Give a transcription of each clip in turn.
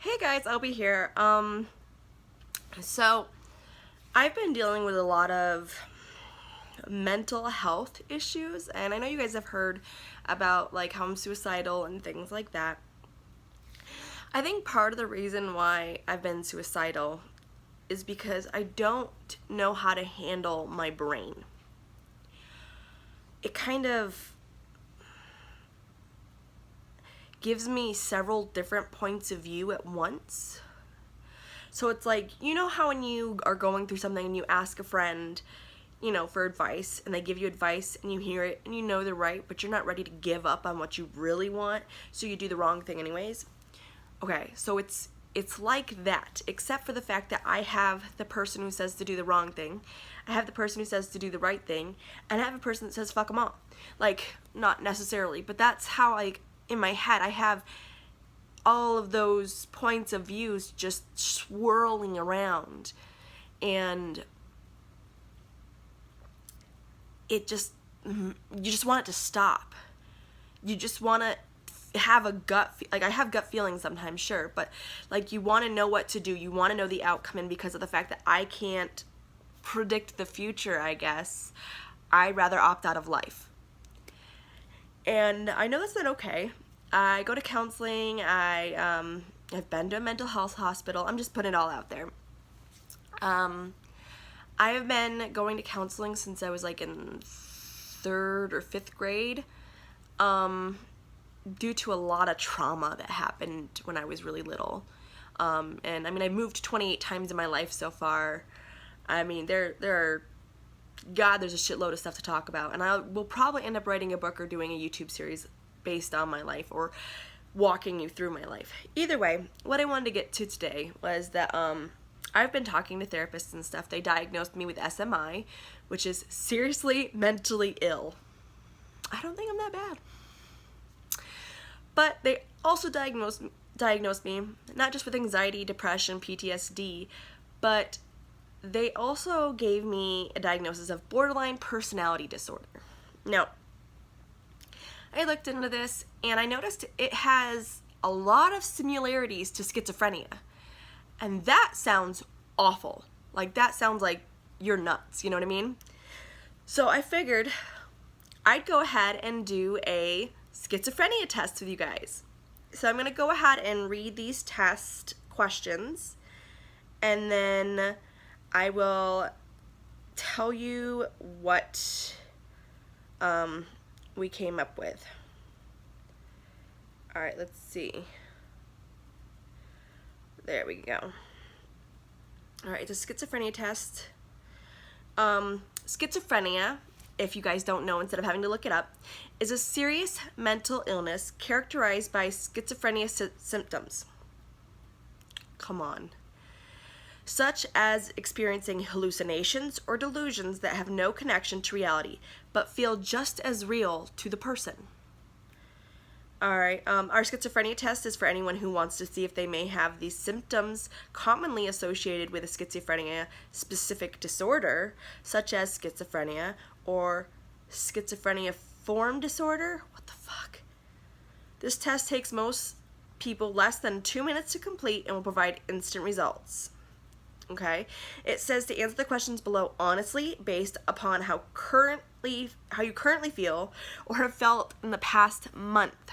Hey guys, I'll be here. So I've been dealing with a lot of mental health issues, and I know you guys have heard about like how I'm suicidal and things like that. I think part of the reason why I've been suicidal is because I don't know how to handle my brain. It kind of gives me several different points of view at once. So it's like, you know how when you are going through something and you ask a friend, for advice, and they give you advice and you hear it and you know they're right, but you're not ready to give up on what you really want, so you do the wrong thing anyways? Okay, so it's like that, except for the fact that I have the person who says to do the wrong thing, I have the person who says to do the right thing, and I have a person that says fuck them all. Like, not necessarily, but that's how, like, in my head, I have all of those points of views just swirling around, and it just, you just want it to stop. You just want to have a like, I have gut feelings sometimes, sure, but like, you want to know what to do, you want to know the outcome, and because of the fact that I can't predict the future, I guess, I'd rather opt out of life. And I know that's not okay. I go to counseling, I've been to a mental health hospital, I'm just putting it all out there. I have been going to counseling since I was like in 3rd or 5th grade, due to a lot of trauma that happened when I was really little. And I mean, I've moved 28 times in my life so far. I mean, there are, God, there's a shitload of stuff to talk about, and I will probably end up writing a book or doing a YouTube series based on my life, or walking you through my life. Either way, what I wanted to get to today was that I've been talking to therapists and stuff. They diagnosed me with SMI, which is seriously mentally ill. I don't think I'm that bad. But they also diagnosed me not just with anxiety, depression, PTSD, but they also gave me a diagnosis of borderline personality disorder. Now, I looked into this and I noticed it has a lot of similarities to schizophrenia. And that sounds awful. Like, that sounds like you're nuts, you know what I mean? So I figured I'd go ahead and do a schizophrenia test with you guys. So I'm going to go ahead and read these test questions, and then I will tell you what we came up with. Alright, let's see. There we go. Alright, it's a schizophrenia test. Schizophrenia, if you guys don't know, instead of having to look it up, is a serious mental illness characterized by schizophrenia symptoms. Come on. Such as experiencing hallucinations or delusions that have no connection to reality, but feel just as real to the person. Alright, our schizophrenia test is for anyone who wants to see if they may have these symptoms commonly associated with a schizophrenia specific disorder, such as schizophrenia or schizophrenia form disorder. What the fuck? This test takes most people less than 2 minutes to complete and will provide instant results. Okay? It says to answer the questions below honestly based upon how you currently feel or have felt in the past month.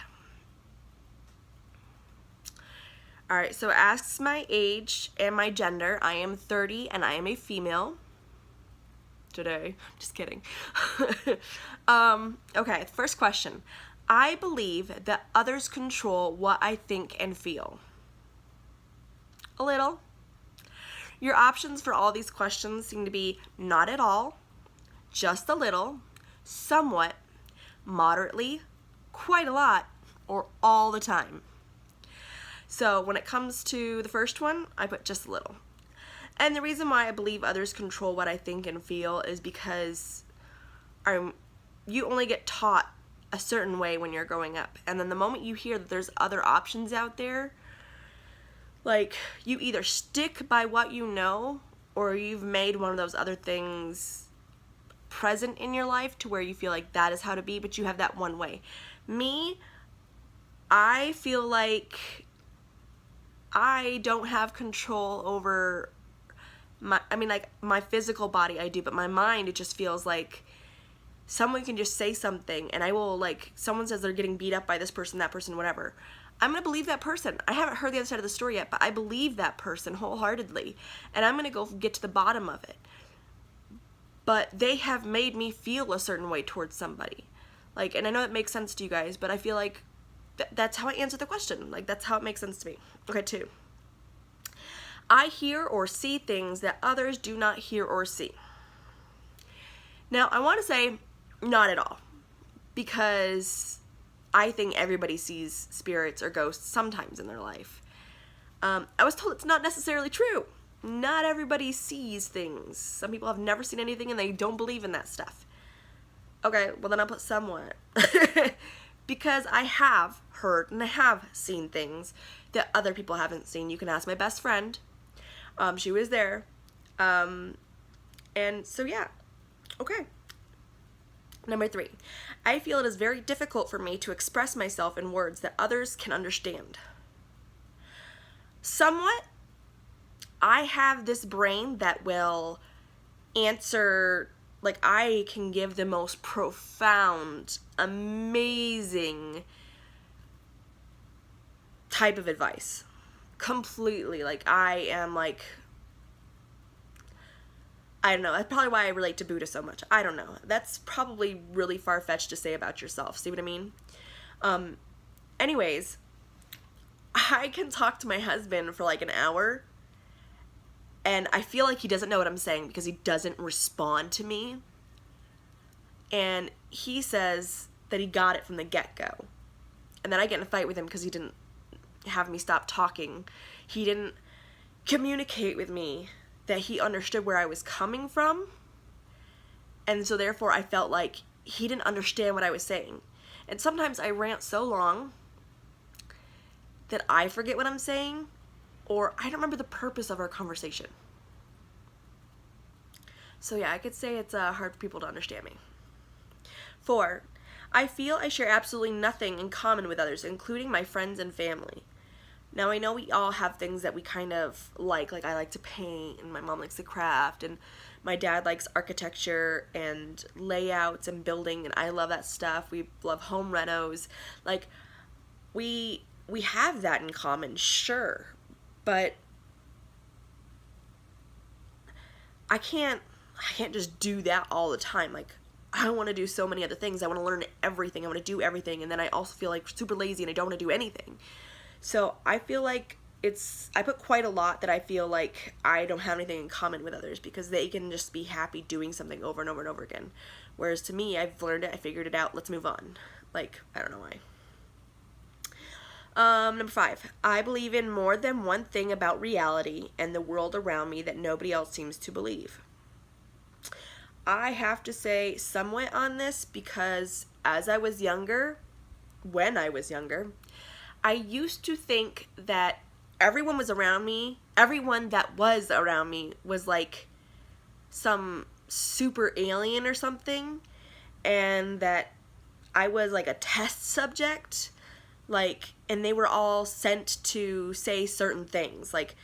Alright, so it asks my age and my gender. I am 30 and I am a female. Today. Just kidding. Okay, first question. I believe that others control what I think and feel. A little. Your options for all these questions seem to be not at all, just a little, somewhat, moderately, quite a lot, or all the time. So when it comes to the first one, I put just a little. And the reason why I believe others control what I think and feel is because you only get taught a certain way when you're growing up. And then the moment you hear that there's other options out there, like, you either stick by what you know, or you've made one of those other things present in your life to where you feel like that is how to be, but you have that one way. Me, I feel like I don't have control over my physical body I do, but my mind, it just feels like someone can just say something and I will, like, someone says they're getting beat up by this person, that person, whatever. I'm going to believe that person. I haven't heard the other side of the story yet, but I believe that person wholeheartedly. And I'm going to go get to the bottom of it. But they have made me feel a certain way towards somebody. Like, and I know it makes sense to you guys, but I feel like that's how I answer the question. Like, that's how it makes sense to me. Okay, 2. I hear or see things that others do not hear or see. Now, I want to say not at all, because I think everybody sees spirits or ghosts sometimes in their life. I was told it's not necessarily true. Not everybody sees things. Some people have never seen anything and they don't believe in that stuff. Okay, well then I'll put somewhat. Because I have heard and I have seen things that other people haven't seen. You can ask my best friend. She was there. And so yeah. Okay. Number 3. I feel it is very difficult for me to express myself in words that others can understand. Somewhat. I have this brain that will answer, like, I can give the most profound, amazing type of advice. Completely. Like, I am, like, I don't know. That's probably why I relate to Buddha so much. I don't know. That's probably really far-fetched to say about yourself. See what I mean? Anyways, I can talk to my husband for like an hour, and I feel like he doesn't know what I'm saying because he doesn't respond to me. And he says that he got it from the get-go. And then I get in a fight with him because he didn't have me stop talking. He didn't communicate with me that he understood where I was coming from. And so therefore I felt like he didn't understand what I was saying. And sometimes I rant so long that I forget what I'm saying, or I don't remember the purpose of our conversation. So yeah, I could say it's hard for people to understand me. 4. I feel I share absolutely nothing in common with others, including my friends and family. Now, I know we all have things that we kind of like I like to paint, and my mom likes to craft, and my dad likes architecture and layouts and building, and I love that stuff. We love home renos. Like, we have that in common, sure, but I can't just do that all the time. Like, I want to do so many other things. I want to learn everything. I want to do everything, and then I also feel like super lazy and I don't want to do anything. So I feel like I put quite a lot that I feel like I don't have anything in common with others, because they can just be happy doing something over and over and over again. Whereas to me, I've learned it, I figured it out, let's move on. Like, I don't know why. Number 5, I believe in more than one thing about reality and the world around me that nobody else seems to believe. I have to say somewhat on this, because when I was younger, I used to think that everyone that was around me was like some super alien or something, and that I was like a test subject, like, and they were all sent to say certain things. Like,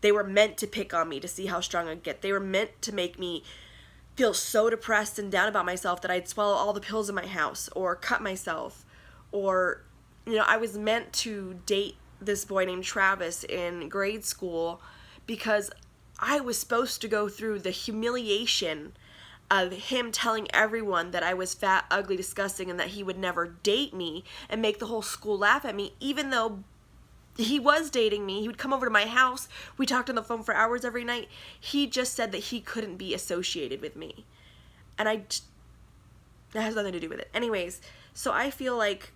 they were meant to pick on me to see how strong I'd get. They were meant to make me feel so depressed and down about myself that I'd swallow all the pills in my house or cut myself. Or, you know, I was meant to date this boy named Travis in grade school because I was supposed to go through the humiliation of him telling everyone that I was fat, ugly, disgusting, and that he would never date me, and make the whole school laugh at me, even though he was dating me. He would come over to my house. We talked on the phone for hours every night. He just said that he couldn't be associated with me. And that has nothing to do with it. Anyways, so I feel like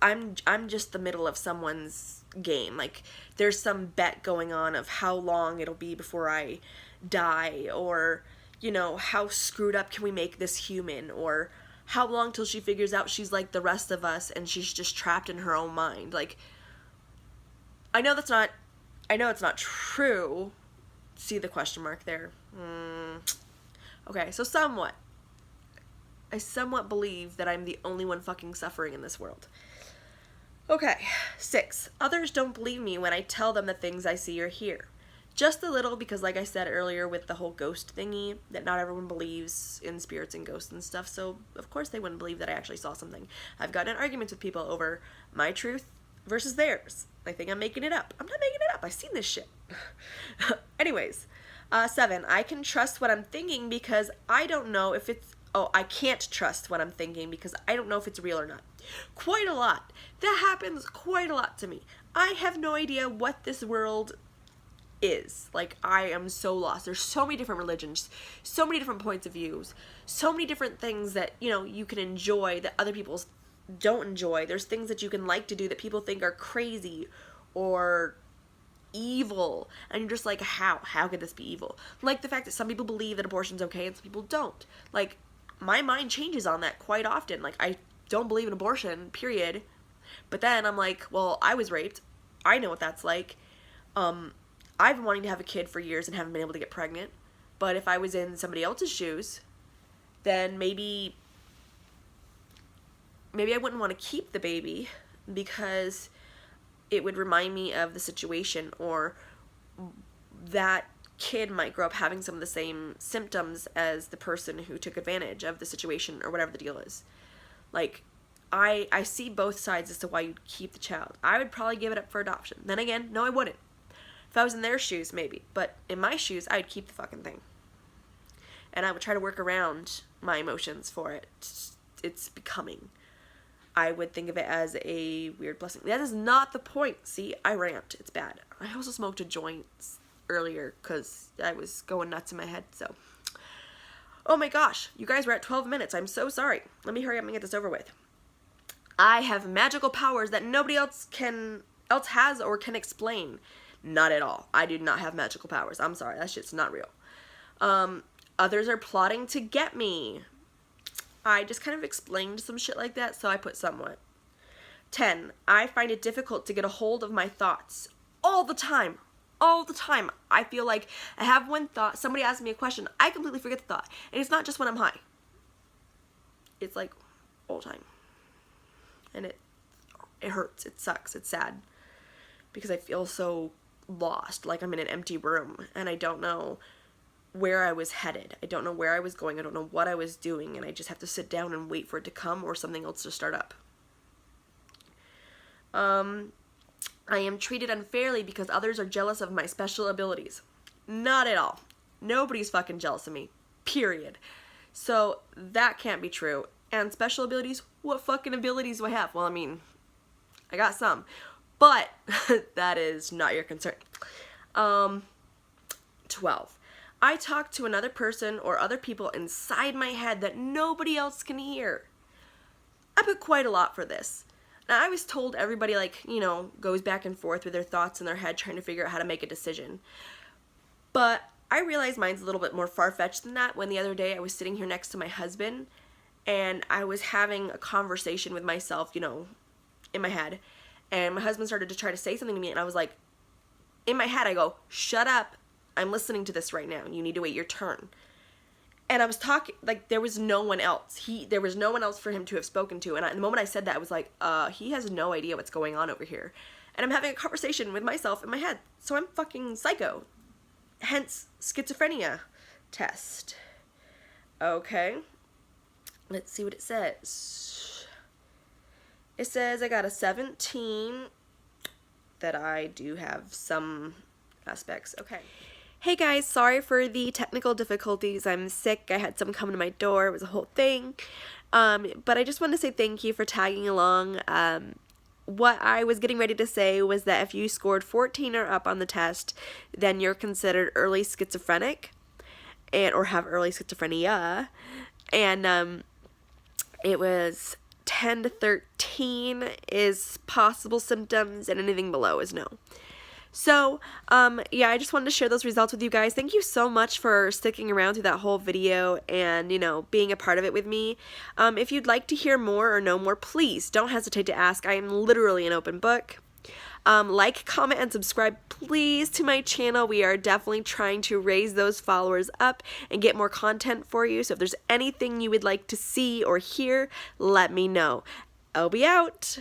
I'm just the middle of someone's game. Like, there's some bet going on of how long it'll be before I die, or, you know, how screwed up can we make this human, or how long till she figures out she's like the rest of us and she's just trapped in her own mind. Like, I know it's not true. See the question mark there? Okay, so I somewhat believe that I'm the only one fucking suffering in this world. Okay, 6, others don't believe me when I tell them the things I see or hear. Just a little, because like I said earlier with the whole ghost thingy, that not everyone believes in spirits and ghosts and stuff, so of course they wouldn't believe that I actually saw something. I've gotten in arguments with people over my truth versus theirs. I think I'm making it up. I'm not making it up. I've seen this shit. Anyways, 7, I can trust what I'm thinking because I don't know if it's, I can't trust what I'm thinking because I don't know if it's real or not. Quite a lot. That happens quite a lot to me. I have no idea what this world is. Like, I am so lost. There's so many different religions, so many different points of views, so many different things that, you know, you can enjoy that other people don't enjoy. There's things that you can like to do that people think are crazy or evil, and you're just like, how could this be evil? Like the fact that some people believe that abortion's okay and some people don't. Like, my mind changes on that quite often. Like, I don't believe in abortion, period, but then I'm like, well, I was raped, I know what that's like. I've been wanting to have a kid for years and haven't been able to get pregnant, but if I was in somebody else's shoes, then maybe I wouldn't want to keep the baby because it would remind me of the situation, or that kid might grow up having some of the same symptoms as the person who took advantage of the situation, or whatever the deal is. Like, I see both sides as to why you'd keep the child. I would probably give it up for adoption. Then again, no, I wouldn't. If I was in their shoes, maybe. But in my shoes, I'd keep the fucking thing. And I would try to work around my emotions for it. It's becoming. I would think of it as a weird blessing. That is not the point. See, I rant. It's bad. I also smoked a joint earlier because I was going nuts in my head, so. Oh my gosh, you guys were at 12 minutes. I'm so sorry. Let me hurry up and get this over with. I have magical powers that nobody else has or can explain. Not at all. I do not have magical powers. I'm sorry. That shit's not real. Others are plotting to get me. I just kind of explained some shit like that, so I put somewhat. 10, I find it difficult to get a hold of my thoughts. All the time. All the time. I feel like I have one thought, somebody asks me a question, I completely forget the thought. And it's not just when I'm high. It's like all the time. And it hurts. It sucks. It's sad. Because I feel so lost, like I'm in an empty room, and I don't know where I was headed. I don't know where I was going. I don't know what I was doing, and I just have to sit down and wait for it to come or something else to start up. I am treated unfairly because others are jealous of my special abilities. Not at all. Nobody's fucking jealous of me. Period. So that can't be true. And special abilities? What fucking abilities do I have? Well, I mean, I got some. But that is not your concern. 12. I talk to another person or other people inside my head that nobody else can hear. I put quite a lot for this. Now, I was told everybody, like, you know, goes back and forth with their thoughts in their head trying to figure out how to make a decision. But I realized mine's a little bit more far-fetched than that when the other day I was sitting here next to my husband and I was having a conversation with myself, you know, in my head. And my husband started to try to say something to me, and I was like, in my head, I go, shut up, I'm listening to this right now, you need to wait your turn. And I was talking, like, there was no one else. There was no one else for him to have spoken to, and the moment I said that, I was like, he has no idea what's going on over here. And I'm having a conversation with myself in my head, so I'm fucking psycho. Hence, schizophrenia test. Okay, let's see what it says. It says I got a 17, that I do have some aspects. Okay. Hey guys, sorry for the technical difficulties. I'm sick. I had someone come to my door. It was a whole thing. But I just wanted to say thank you for tagging along. What I was getting ready to say was that if you scored 14 or up on the test, then you're considered early schizophrenic or have early schizophrenia. And it was 10 to 13 is possible symptoms, and anything below is no. So, yeah, I just wanted to share those results with you guys. Thank you so much for sticking around through that whole video and, you know, being a part of it with me. If you'd like to hear more or know more, please don't hesitate to ask. I am literally an open book. Like, comment, and subscribe, please, to my channel. We are definitely trying to raise those followers up and get more content for you. So if there's anything you would like to see or hear, let me know. I'll be out.